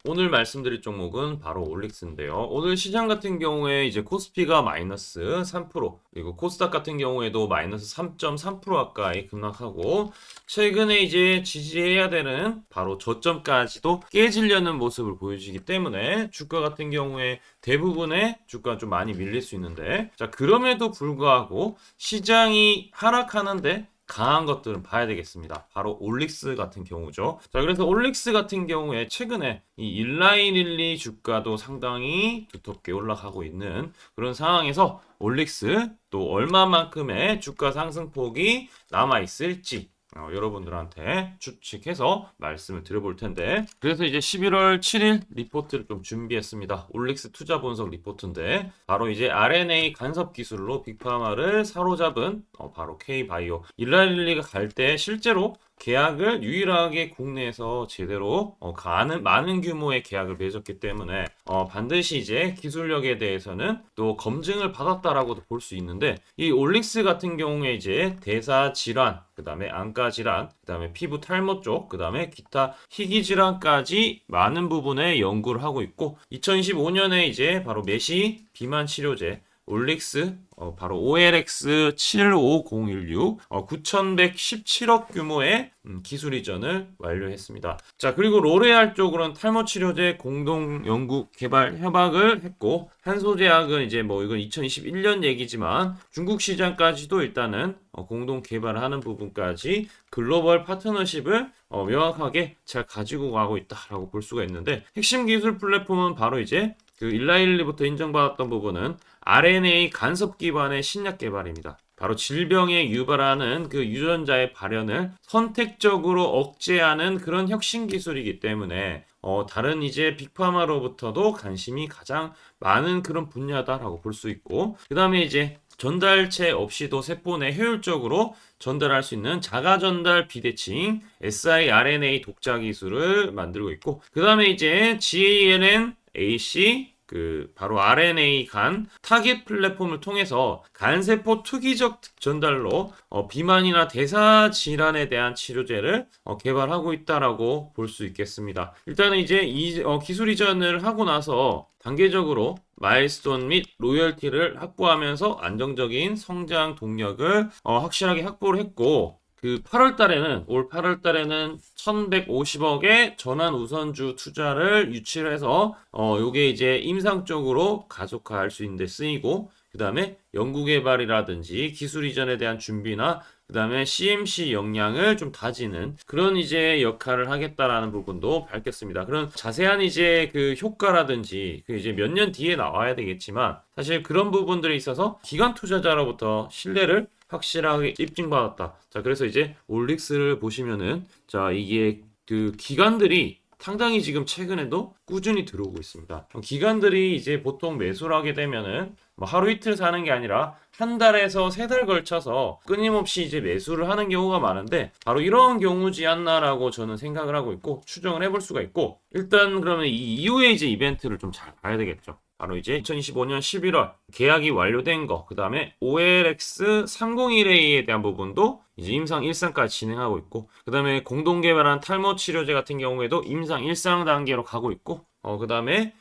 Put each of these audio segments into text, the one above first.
오늘 말씀드릴 종목은 바로 올릭스인데요. 오늘 시장 같은 경우에 이제 코스피가 마이너스 3%, 그리고 코스닥 같은 경우에도 마이너스 3.3% 가까이 급락하고, 최근에 이제 지지해야 되는 바로 저점까지도 깨지려는 모습을 보여주기 때문에 주가 같은 경우에 대부분의 주가가 좀 많이 밀릴 수 있는데, 자, 그럼에도 불구하고 시장이 하락하는데 강한 것들은 봐야 되겠습니다. 바로 올릭스 같은 경우죠. 자, 그래서 올릭스 같은 경우에 최근에 이 일라이릴리 주가도 상당히 두텁게 올라가고 있는 그런 상황에서 올릭스 또 얼마만큼의 주가 상승폭이 남아 있을지 여러분들한테 추측해서 말씀을 드려볼 텐데, 그래서 이제 11월 7일 리포트를 좀 준비했습니다. 올릭스 투자 분석 리포트인데, 바로 이제 RNA 간섭 기술로 빅파마를 사로잡은 바로 K바이오 일라릴리가 갈 때 실제로 계약을 유일하게 국내에서 제대로 많은 규모의 계약을 맺었기 때문에 반드시 이제 기술력에 대해서는 또 검증을 받았다라고도 볼 수 있는데, 이 올릭스 같은 경우에 이제 대사 질환, 그 다음에 안과 질환, 그 다음에 피부 탈모 쪽, 그 다음에 기타 희귀 질환까지 많은 부분에 연구를 하고 있고, 2025년에 이제 바로 메시 비만 치료제 올릭스 바로 OLX75016 9,117억 규모의 기술 이전을 완료했습니다. 자, 그리고 로레알 쪽으로는 탈모 치료제 공동 연구 개발 협약을 했고, 한소제약은 이제 뭐 이건 2021년 얘기지만 중국 시장까지도 일단은 공동 개발을 하는 부분까지 글로벌 파트너십을 명확하게 잘 가지고 가고 있다라고 볼 수가 있는데, 핵심 기술 플랫폼은 바로 이제 그 일라일리부터 인정받았던 부분은 RNA 간섭 기반의 신약 개발입니다. 바로 질병에 유발하는 그 유전자의 발현을 선택적으로 억제하는 그런 혁신 기술이기 때문에 다른 이제 빅파마로부터도 관심이 가장 많은 그런 분야다라고 볼 수 있고, 그 다음에 이제 전달체 없이도 세포 내 효율적으로 전달할 수 있는 자가 전달 비대칭 siRNA 독자 기술을 만들고 있고, 그 다음에 이제 GALN AC 바로 RNA 간 타겟 플랫폼을 통해서 간세포 투기적 전달로 비만이나 대사 질환에 대한 치료제를 개발하고 있다라고 볼 수 있겠습니다. 일단은 이제 이 기술 이전을 하고 나서 단계적으로 마일스톤 및 로열티를 확보하면서 안정적인 성장 동력을 확실하게 확보를 했고, 올 8월 달에는 1150억의 전환 우선주 투자를 유치를 해서 요게 이제 임상적으로 가속화할 수 있는 데 쓰이고, 그 다음에 연구개발이라든지 기술 이전에 대한 준비나 그 다음에 CMC 역량을 좀 다지는 그런 이제 역할을 하겠다라는 부분도 밝혔습니다. 그런 자세한 이제 그 효과라든지 그 이제 몇 년 뒤에 나와야 되겠지만, 사실 그런 부분들에 있어서 기관 투자자로부터 신뢰를 확실하게 입증받았다. 자, 그래서 이제 올릭스를 보시면은, 자, 이게 그 기관들이 상당히 지금 최근에도 꾸준히 들어오고 있습니다. 기관들이 이제 보통 매수를 하게 되면은 뭐 하루 이틀 사는 게 아니라 한 달에서 세 달 걸쳐서 끊임없이 이제 매수를 하는 경우가 많은데, 바로 이런 경우지 않나라고 저는 생각을 하고 있고 추정을 해볼 수가 있고, 일단 그러면 이 이후에 이제 이벤트를 좀 잘 봐야 되겠죠. 바로 이제 2025년 11월 계약이 완료된 거, 그 다음에 OLX 301A에 대한 부분도 이제 임상 1상까지 진행하고 있고, 그 다음에 공동 개발한 탈모 치료제 같은 경우에도 임상 1상 단계로 가고 있고, 그 다음에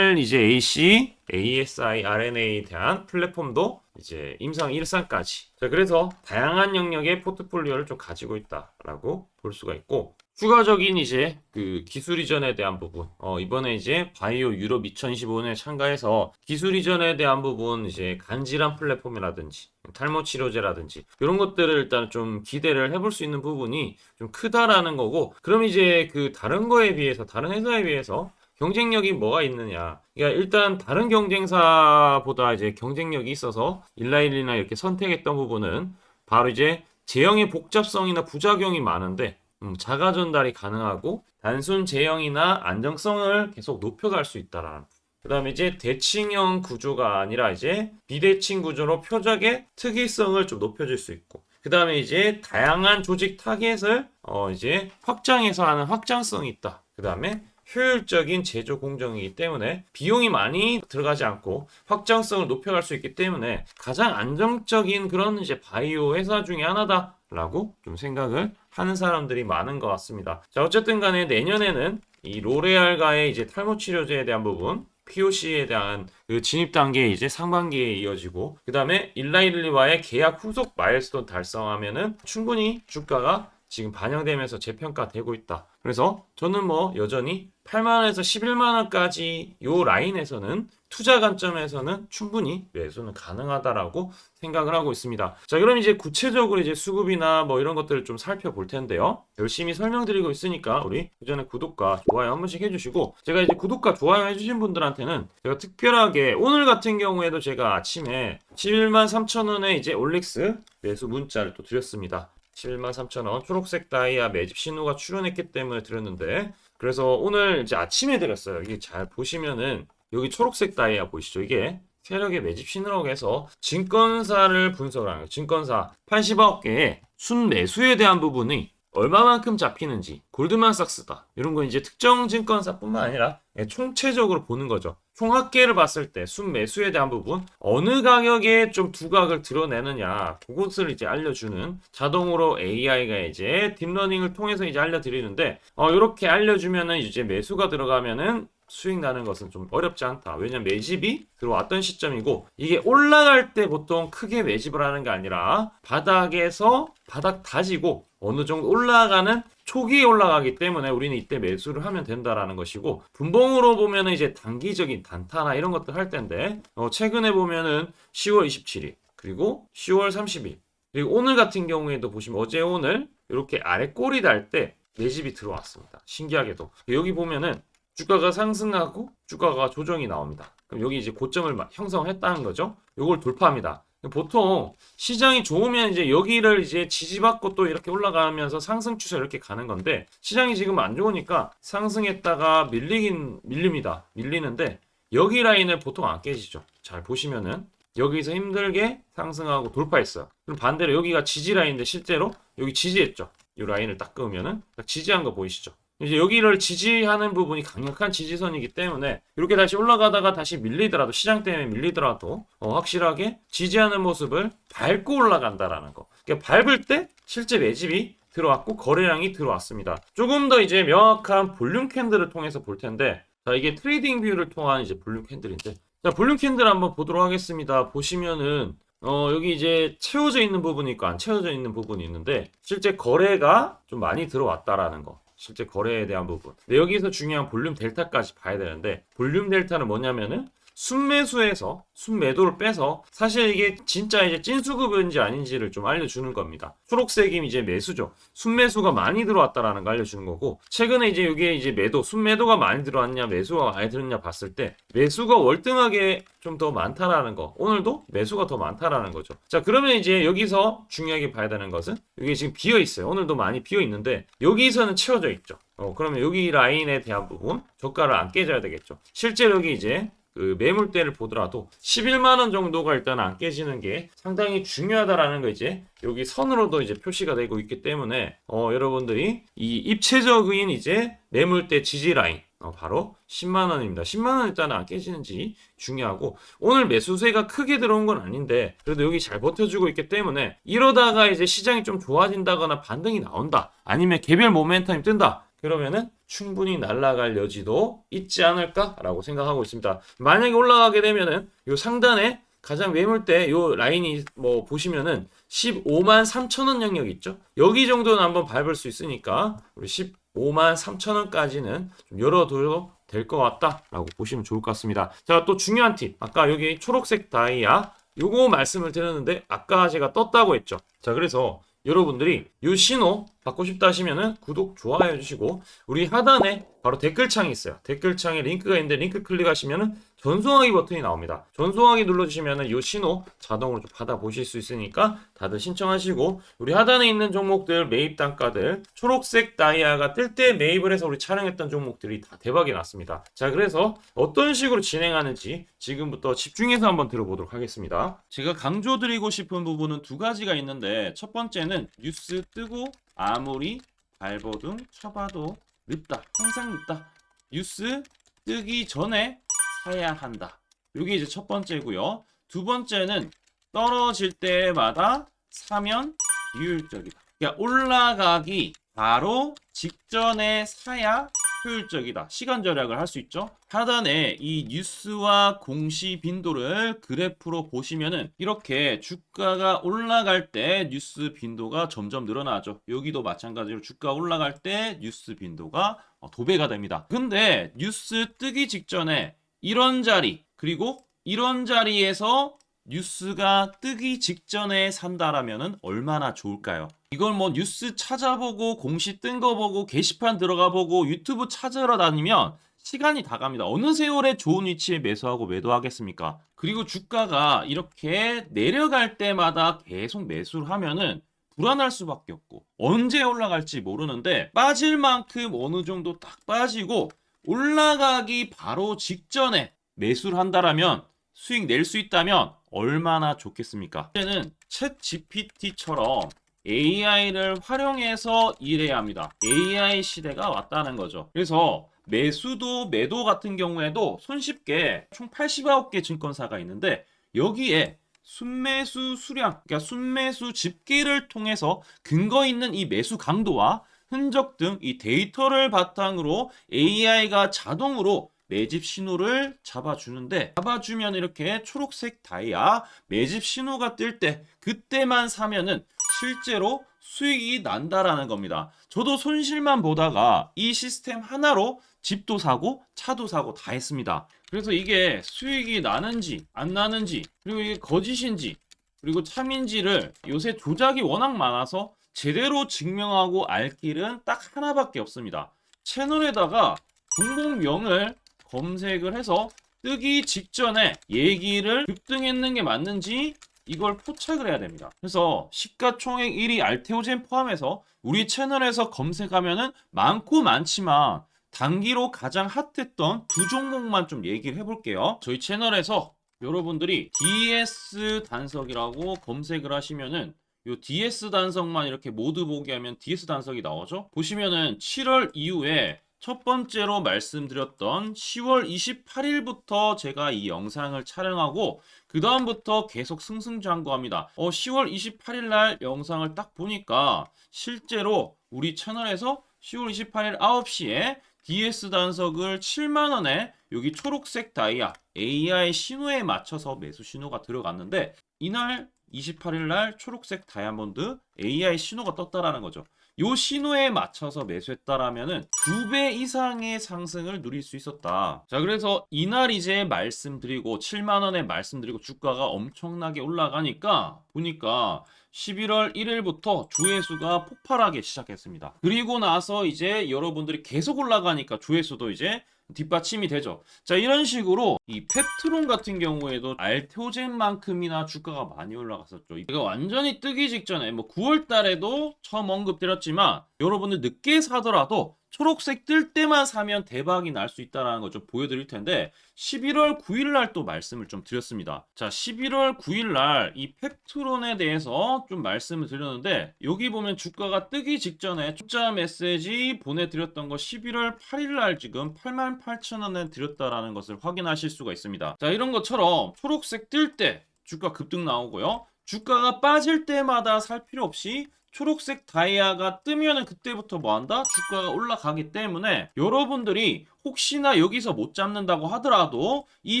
이제 AC, ASI-RNA에 대한 플랫폼도 이제 임상 1상까지. 자, 그래서 다양한 영역의 포트폴리오를 좀 가지고 있다라고 볼 수가 있고, 추가적인 이제 그 기술 이전에 대한 부분, 이번에 이제 바이오 유럽 2025년에 참가해서 기술 이전에 대한 부분, 이제 간질환 플랫폼이라든지 탈모 치료제라든지 이런 것들을 일단 좀 기대를 해볼 수 있는 부분이 좀 크다라는 거고, 그럼 이제 그 다른 거에 비해서, 다른 회사에 비해서 경쟁력이 뭐가 있느냐. 그러니까 일단 다른 경쟁사보다 이제 경쟁력이 있어서 일라일리나 이렇게 선택했던 부분은 바로 이제 제형의 복잡성이나 부작용이 많은데 자가 전달이 가능하고 단순 제형이나 안정성을 계속 높여갈 수 있다라는. 그 다음에 이제 대칭형 구조가 아니라 이제 비대칭 구조로 표적의 특이성을 좀 높여줄 수 있고, 그 다음에 이제 다양한 조직 타겟을 이제 확장해서 하는 확장성이 있다. 그 다음에 효율적인 제조 공정이기 때문에 비용이 많이 들어가지 않고 확장성을 높여갈 수 있기 때문에 가장 안정적인 그런 이제 바이오 회사 중에 하나다라고 좀 생각을 하는 사람들이 많은 것 같습니다. 자, 어쨌든 간에 내년에는 이 로레알과의 이제 탈모 치료제에 대한 부분, POC에 대한 그 진입 단계 이제 상반기에 이어지고, 그 다음에 일라일리와의 계약 후속 마일스톤 달성하면은 충분히 주가가 지금 반영되면서 재평가되고 있다. 그래서 저는 뭐 여전히 8만원에서 11만원까지 요 라인에서는 투자 관점에서는 충분히 매수는 가능하다라고 생각을 하고 있습니다. 자, 그럼 이제 구체적으로 이제 수급이나 뭐 이런 것들을 좀 살펴볼 텐데요. 열심히 설명드리고 있으니까 우리 그 전에 구독과 좋아요 한 번씩 해주시고, 제가 이제 구독과 좋아요 해주신 분들한테는 제가 특별하게 오늘 같은 경우에도 제가 아침에 11만 3천원에 이제 올릭스 매수 문자를 또 드렸습니다. 11만 3천원 초록색 다이아 매집 신호가 출현했기 때문에 드렸는데, 그래서 오늘 이제 아침에 드렸어요. 이게 잘 보시면은 여기 초록색 다이아 보이시죠? 이게 세력의 매집 신호라고 해서 증권사를 분석을 하는 거예요. 증권사 80억 개의 순매수에 대한 부분이 얼마만큼 잡히는지, 골드만삭스다 이런 거 이제 특정 증권사뿐만 아니라 총체적으로 보는 거죠. 총합계를 봤을 때 순매수에 대한 부분, 어느 가격에 좀 두각을 드러내느냐, 그것을 이제 알려주는, 자동으로 AI가 이제 딥러닝을 통해서 이제 알려드리는데, 이렇게 알려주면은 이제 매수가 들어가면은 수익 나는 것은 좀 어렵지 않다. 왜냐면 매집이 들어왔던 시점이고, 이게 올라갈 때 보통 크게 매집을 하는 게 아니라 바닥에서 바닥 다지고 어느 정도 올라가는 초기에 올라가기 때문에 우리는 이때 매수를 하면 된다라는 것이고, 분봉으로 보면은 이제 단기적인 단타나 이런 것들 할 텐데, 최근에 보면은 10월 27일 그리고 10월 30일 그리고 오늘 같은 경우에도 보시면 어제 오늘 이렇게 아래 꼬리 달 때 매집이 들어왔습니다. 신기하게도 여기 보면은 주가가 상승하고 주가가 조정이 나옵니다. 그럼 여기 이제 고점을 형성했다는 거죠. 이걸 돌파합니다. 보통 시장이 좋으면 이제 여기를 이제 지지받고 또 이렇게 올라가면서 상승 추세 이렇게 가는 건데, 시장이 지금 안 좋으니까 상승했다가 밀립니다. 밀리는데 여기 라인을 보통 안 깨지죠. 잘 보시면은 여기서 힘들게 상승하고 돌파했어요. 그럼 반대로 여기가 지지 라인인데 실제로 여기 지지했죠. 이 라인을 딱 그으면은 지지한 거 보이시죠? 이제 여기를 지지하는 부분이 강력한 지지선이기 때문에 이렇게 다시 올라가다가 다시 밀리더라도, 시장 때문에 밀리더라도 확실하게 지지하는 모습을 밟고 올라간다라는 거. 그러니까 밟을 때 실제 매집이 들어왔고 거래량이 들어왔습니다. 조금 더 이제 명확한 볼륨 캔들을 통해서 볼 텐데, 자, 이게 트레이딩 뷰를 통한 이제 볼륨 캔들인데, 자, 볼륨 캔들 한번 보도록 하겠습니다. 보시면은 여기 이제 채워져 있는 부분이 있고 안 채워져 있는 부분이 있는데, 실제 거래가 좀 많이 들어왔다라는 거. 실제 거래에 대한 부분. 근데 여기서 중요한 볼륨 델타까지 봐야 되는데, 볼륨 델타는 뭐냐면은 순매수에서 순매도를 빼서 사실 이게 진짜 이제 찐수급인지 아닌지를 좀 알려주는 겁니다. 초록색이 이제 매수죠. 순매수가 많이 들어왔다라는 거 알려주는 거고, 최근에 이제 여기에 이제 매도, 순매도가 많이 들어왔냐, 매수가 많이 들었냐 봤을 때 매수가 월등하게 좀 더 많다라는 거. 오늘도 매수가 더 많다라는 거죠. 자, 그러면 이제 여기서 중요하게 봐야 되는 것은, 여기 지금 비어 있어요. 오늘도 많이 비어 있는데 여기서는 채워져 있죠. 그러면 여기 라인에 대한 부분 저가를 안 깨져야 되겠죠. 실제로 여기 이제 그 매물대를 보더라도 11만원 정도가 일단 안 깨지는 게 상당히 중요하다라는 거 이제 여기 선으로도 이제 표시가 되고 있기 때문에 여러분들이 이 입체적인 이제 매물대 지지 라인 바로 10만원입니다. 10만원 일단 안 깨지는지 중요하고, 오늘 매수세가 크게 들어온 건 아닌데 그래도 여기 잘 버텨주고 있기 때문에, 이러다가 이제 시장이 좀 좋아진다거나 반등이 나온다, 아니면 개별 모멘텀이 뜬다, 그러면은 충분히 날아갈 여지도 있지 않을까라고 생각하고 있습니다. 만약에 올라가게 되면은 요 상단에 가장 매물대 요 라인이 뭐 보시면은 15만 3천원 영역 있죠. 여기 정도는 한번 밟을 수 있으니까 우리 15만 3천원까지는 좀 열어둬도 될 것 같다라고 보시면 좋을 것 같습니다. 자, 또 중요한 팁. 아까 여기 초록색 다이아 요거 말씀을 드렸는데 아까 제가 떴다고 했죠. 자, 그래서 여러분들이 이 신호 받고 싶다 하시면은 구독, 좋아요 해주시고, 우리 하단에 바로 댓글창이 있어요. 댓글창에 링크가 있는데 링크 클릭하시면은 전송하기 버튼이 나옵니다. 전송하기 눌러주시면은 이 신호 자동으로 좀 받아보실 수 있으니까 다들 신청하시고, 우리 하단에 있는 종목들 매입 단가들, 초록색 다이아가 뜰 때 매입을 해서 우리 촬영했던 종목들이 다 대박이 났습니다. 자, 그래서 어떤 식으로 진행하는지 지금부터 집중해서 한번 들어보도록 하겠습니다. 제가 강조드리고 싶은 부분은 두 가지가 있는데, 첫 번째는 뉴스 뜨고 아무리 발버둥 쳐봐도 늦다. 항상 늦다. 뉴스 뜨기 전에 사야 한다. 이게 이제 첫 번째고요. 두 번째는 떨어질 때마다 사면 비효율적이다. 그러니까 올라가기 바로 직전에 사야 효율적이다. 시간 절약을 할 수 있죠. 하단에 이 뉴스와 공시 빈도를 그래프로 보시면은 이렇게 주가가 올라갈 때 뉴스 빈도가 점점 늘어나죠. 여기도 마찬가지로 주가 올라갈 때 뉴스 빈도가 도배가 됩니다. 근데 뉴스 뜨기 직전에 이런 자리 그리고 이런 자리에서 뉴스가 뜨기 직전에 산다라면은 얼마나 좋을까요? 이걸 뭐 뉴스 찾아보고 공시 뜬 거 보고 게시판 들어가 보고 유튜브 찾으러 다니면 시간이 다 갑니다. 어느 세월에 좋은 위치에 매수하고 매도하겠습니까? 그리고 주가가 이렇게 내려갈 때마다 계속 매수를 하면은 불안할 수밖에 없고 언제 올라갈지 모르는데 빠질 만큼 어느 정도 딱 빠지고 올라가기 바로 직전에 매수를 한다라면 수익 낼 수 있다면 얼마나 좋겠습니까? 이제는 챗 GPT처럼 AI를 활용해서 일해야 합니다. AI 시대가 왔다는 거죠. 그래서 매수도 매도 같은 경우에도 손쉽게 총 89개 증권사가 있는데 여기에 순매수 수량, 그러니까 순매수 집계를 통해서 근거 있는 이 매수 강도와 흔적 등 이 데이터를 바탕으로 AI가 자동으로 매집 신호를 잡아주면 이렇게 초록색 다이아 매집 신호가 뜰 때 그때만 사면은 실제로 수익이 난다라는 겁니다. 저도 손실만 보다가 이 시스템 하나로 집도 사고 차도 사고 다 했습니다. 그래서 이게 수익이 나는지 안 나는지 그리고 이게 거짓인지 그리고 참인지를 요새 조작이 워낙 많아서 제대로 증명하고 알 길은 딱 하나밖에 없습니다. 채널에다가 종목명을 검색을 해서 뜨기 직전에 얘기를 급등했는 게 맞는지 이걸 포착을 해야 됩니다. 그래서 시가총액 1위 알테오젠 포함해서 우리 채널에서 검색하면은 많고 많지만 단기로 가장 핫했던 두 종목만 좀 얘기를 해볼게요. 저희 채널에서 여러분들이 DS 단석이라고 검색을 하시면은 요 DS 단석만 이렇게 모두 보기 하면 DS 단석이 나오죠. 보시면은 7월 이후에 첫 번째로 말씀드렸던 10월 28일부터 제가 이 영상을 촬영하고 그 다음부터 계속 승승장구합니다. 10월 28일 날 영상을 딱 보니까 실제로 우리 채널에서 10월 28일 9시에 DS 단석을 7만원에 여기 초록색 다이아 AI 신호에 맞춰서 매수 신호가 들어갔는데 이날 28일 날 초록색 다이아몬드 AI 신호가 떴다라는 거죠. 요 신호에 맞춰서 매수했다라면은 2배 이상의 상승을 누릴 수 있었다. 자, 그래서 이날 이제 말씀드리고 7만 원에 말씀드리고 주가가 엄청나게 올라가니까 보니까 11월 1일부터 조회수가 폭발하기 시작했습니다. 그리고 나서 이제 여러분들이 계속 올라가니까 조회수도 이제 뒷받침이 되죠. 자, 이런 식으로 이 펩트론 같은 경우에도 알테오젠만큼이나 주가가 많이 올라갔었죠. 이거 완전히 뜨기 직전에 뭐 9월 달에도 처음 언급드렸지만 여러분들 늦게 사더라도 초록색 뜰 때만 사면 대박이 날 수 있다는 거 좀 보여드릴 텐데 11월 9일 날 또 말씀을 좀 드렸습니다. 자, 11월 9일 날 이 펩트론에 대해서 좀 말씀을 드렸는데 여기 보면 주가가 뜨기 직전에 투자 메시지 보내드렸던 거 11월 8일 날 지금 88,000원에 드렸다라는 것을 확인하실 수가 있습니다. 자, 이런 것처럼 초록색 뜰 때 주가 급등 나오고요. 주가가 빠질 때마다 살 필요 없이 초록색 다이아가 뜨면은 그때부터 뭐한다? 주가가 올라가기 때문에 여러분들이 혹시나 여기서 못 잡는다고 하더라도 이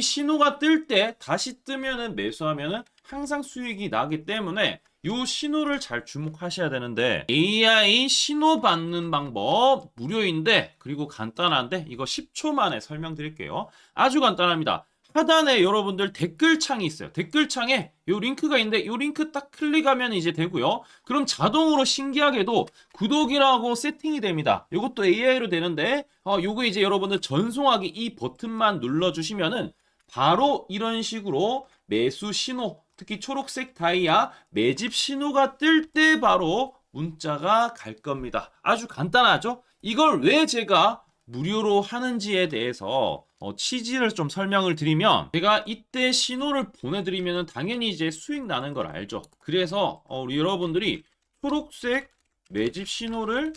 신호가 뜰 때 다시 뜨면은 매수하면은 항상 수익이 나기 때문에 이 신호를 잘 주목하셔야 되는데 AI 신호 받는 방법 무료인데 그리고 간단한데 이거 10초 만에 설명드릴게요. 아주 간단합니다. 하단에 여러분들 댓글창이 있어요. 댓글창에 요 링크가 있는데 요 링크 딱 클릭하면 이제 되고요. 그럼 자동으로 신기하게도 구독이라고 세팅이 됩니다. 요것도 AI로 되는데 요거 이제 여러분들 전송하기 이 버튼만 눌러주시면은 바로 이런 식으로 매수 신호 특히 초록색 다이아 매집 신호가 뜰 때 바로 문자가 갈 겁니다. 아주 간단하죠? 이걸 왜 제가 무료로 하는지에 대해서 취지를 좀 설명을 드리면 제가 이때 신호를 보내드리면 당연히 이제 수익 나는 걸 알죠. 그래서 우리 여러분들이 초록색 매집 신호를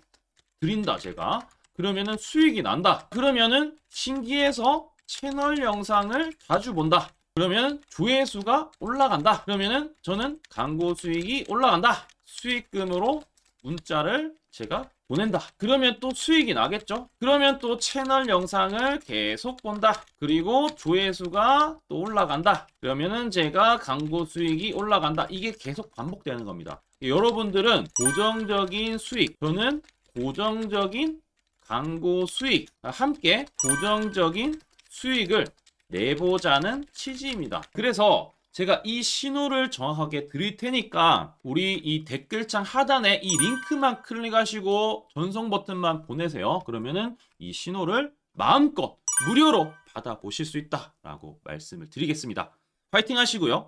드린다 제가 그러면은 수익이 난다. 그러면은 신기해서 채널 영상을 자주 본다. 그러면 조회수가 올라간다. 그러면은 저는 광고 수익이 올라간다. 수익금으로 문자를 제가 보낸다. 그러면 또 수익이 나겠죠? 그러면 또 채널 영상을 계속 본다. 그리고 조회수가 또 올라간다. 그러면은 제가 광고 수익이 올라간다. 이게 계속 반복되는 겁니다. 여러분들은 고정적인 수익, 저는 고정적인 광고 수익, 함께 고정적인 수익을 내보자는 취지입니다. 그래서 제가 이 신호를 정확하게 드릴 테니까 우리 이 댓글창 하단에 이 링크만 클릭하시고 전송 버튼만 보내세요. 그러면은 이 신호를 마음껏 무료로 받아보실 수 있다라고 말씀을 드리겠습니다. 파이팅 하시고요.